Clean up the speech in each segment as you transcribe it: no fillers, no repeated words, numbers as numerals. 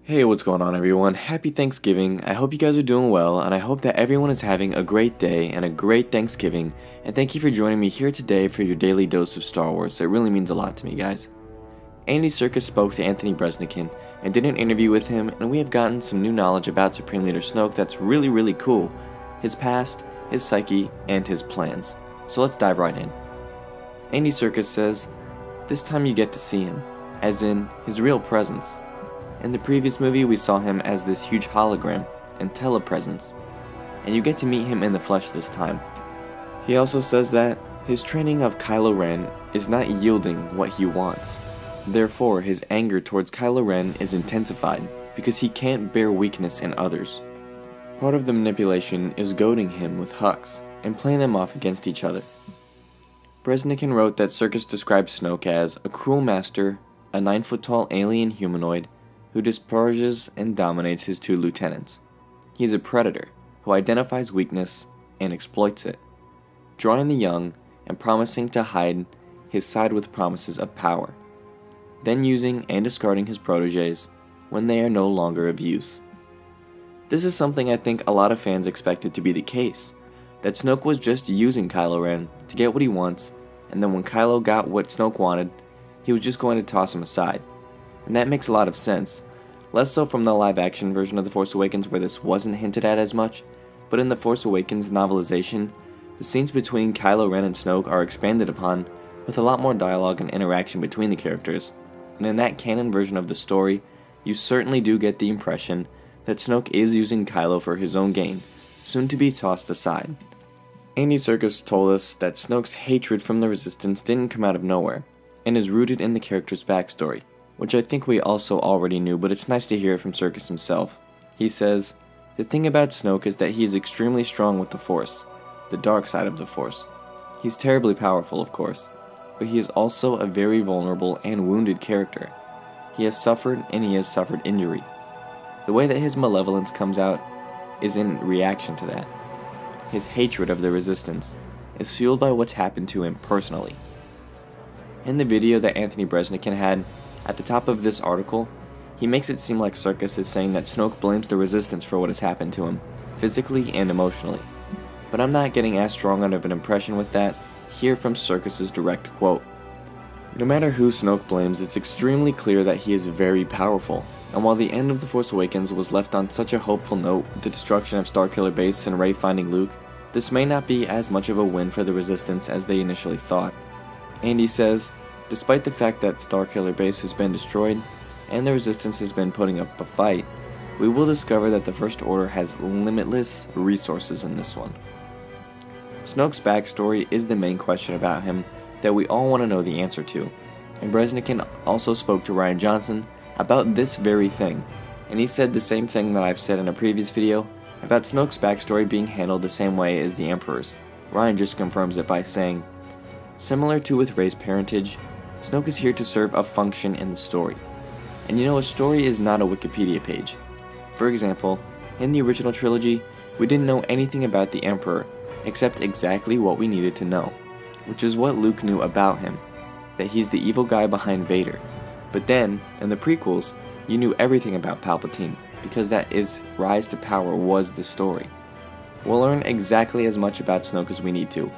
Hey, what's going on everyone? Happy Thanksgiving. I hope you guys are doing well, and I hope that everyone is having a great day and a great Thanksgiving, and thank you for joining me here today for your daily dose of Star Wars. It really means a lot to me, guys. Andy Serkis spoke to Anthony Breznican and did an interview with him, and we have gotten some new knowledge about Supreme Leader Snoke that's really cool. His past, his psyche, and his plans. So let's dive right in. Andy Serkis says, "This time you get to see him, as in his real presence. In the previous movie we saw him as this huge hologram and telepresence, and you get to meet him in the flesh this time." He also says that his training of Kylo Ren is not yielding what he wants. Therefore, his anger towards Kylo Ren is intensified because he can't bear weakness in others. Part of the manipulation is goading him with Hux and playing them off against each other. Breznican wrote that Serkis described Snoke as a cruel master, a 9-foot-tall alien humanoid who disparages and dominates his two lieutenants. He's a predator who identifies weakness and exploits it, drawing the young and promising to hide his side with promises of power, then using and discarding his proteges when they are no longer of use. This is something I think a lot of fans expected to be the case, that Snoke was just using Kylo Ren to get what he wants, and then when Kylo got what Snoke wanted, he was just going to toss him aside. And that makes a lot of sense, less so from the live-action version of The Force Awakens where this wasn't hinted at as much, but in The Force Awakens novelization, the scenes between Kylo Ren and Snoke are expanded upon with a lot more dialogue and interaction between the characters, and in that canon version of the story, you certainly do get the impression that Snoke is using Kylo for his own gain, soon to be tossed aside. Andy Serkis told us that Snoke's hatred from the Resistance didn't come out of nowhere, and is rooted in the character's backstory, which I think we also already knew, but it's nice to hear it from Serkis himself. He says, "The thing about Snoke is that he is extremely strong with the Force, the dark side of the Force. He's terribly powerful, of course, but he is also a very vulnerable and wounded character. He has suffered and he has suffered injury. The way that his malevolence comes out is in reaction to that. His hatred of the Resistance is fueled by what's happened to him personally." In the video that Anthony Breznican had, at the top of this article, he makes it seem like Serkis is saying that Snoke blames the Resistance for what has happened to him, physically and emotionally. But I'm not getting as strong of an impression with that. Here from Serkis' direct quote. "No matter who Snoke blames, it's extremely clear that he is very powerful, and while the end of The Force Awakens was left on such a hopeful note with the destruction of Starkiller Base and Rey finding Luke, this may not be as much of a win for the Resistance as they initially thought." Andy says, "Despite the fact that Starkiller Base has been destroyed, and the Resistance has been putting up a fight, we will discover that the First Order has limitless resources in this one." Snoke's backstory is the main question about him that we all want to know the answer to, and Breznican also spoke to Rian Johnson about this very thing, and he said the same thing that I've said in a previous video about Snoke's backstory being handled the same way as the Emperor's. Rian just confirms it by saying, "Similar to with Rey's parentage, Snoke is here to serve a function in the story. And you know, a story is not a Wikipedia page. For example, in the original trilogy, we didn't know anything about the Emperor, except exactly what we needed to know, which is what Luke knew about him, that he's the evil guy behind Vader. But then, in the prequels, you knew everything about Palpatine, because that his rise to power was the story. We'll learn exactly as much about Snoke as we need to,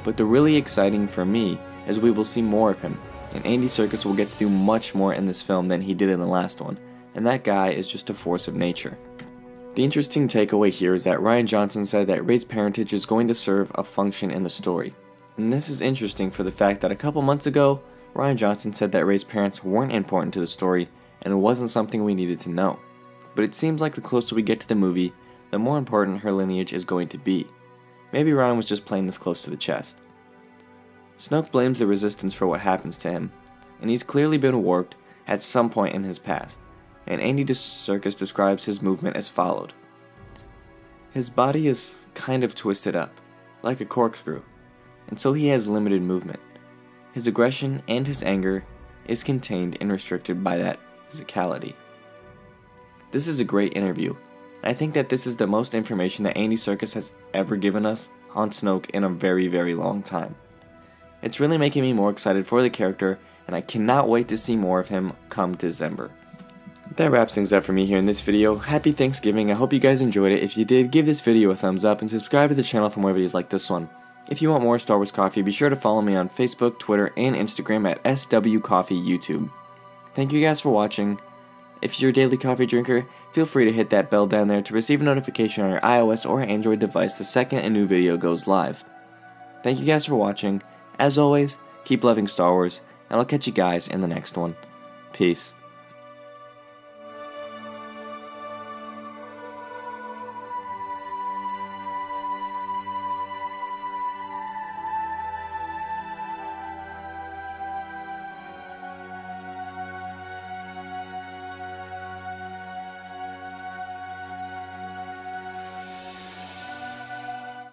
but the really exciting for me is we will see more of him, and Andy Serkis will get to do much more in this film than he did in the last one, and that guy is just a force of nature." The interesting takeaway here is that Rian Johnson said that Rey's parentage is going to serve a function in the story. And this is interesting for the fact that a couple months ago, Rian Johnson said that Rey's parents weren't important to the story and it wasn't something we needed to know. But it seems like the closer we get to the movie, the more important her lineage is going to be. Maybe Rian was just playing this close to the chest. Snoke blames the Resistance for what happens to him, and he's clearly been warped at some point in his past. And Andy Serkis describes his movement as followed. "His body is kind of twisted up, like a corkscrew, and so he has limited movement. His aggression and his anger is contained and restricted by that physicality." This is a great interview, and I think that this is the most information that Andy Serkis has ever given us on Snoke in a very long time. It's really making me more excited for the character, and I cannot wait to see more of him come December. That wraps things up for me here in this video. Happy Thanksgiving. I hope you guys enjoyed it. If you did, give this video a thumbs up and subscribe to the channel for more videos like this one. If you want more Star Wars Coffee, be sure to follow me on Facebook, Twitter, and Instagram at SWCoffeeYouTube. Thank you guys for watching. If you're a daily coffee drinker, feel free to hit that bell down there to receive a notification on your iOS or Android device the second a new video goes live. Thank you guys for watching. As always, keep loving Star Wars, and I'll catch you guys in the next one. Peace.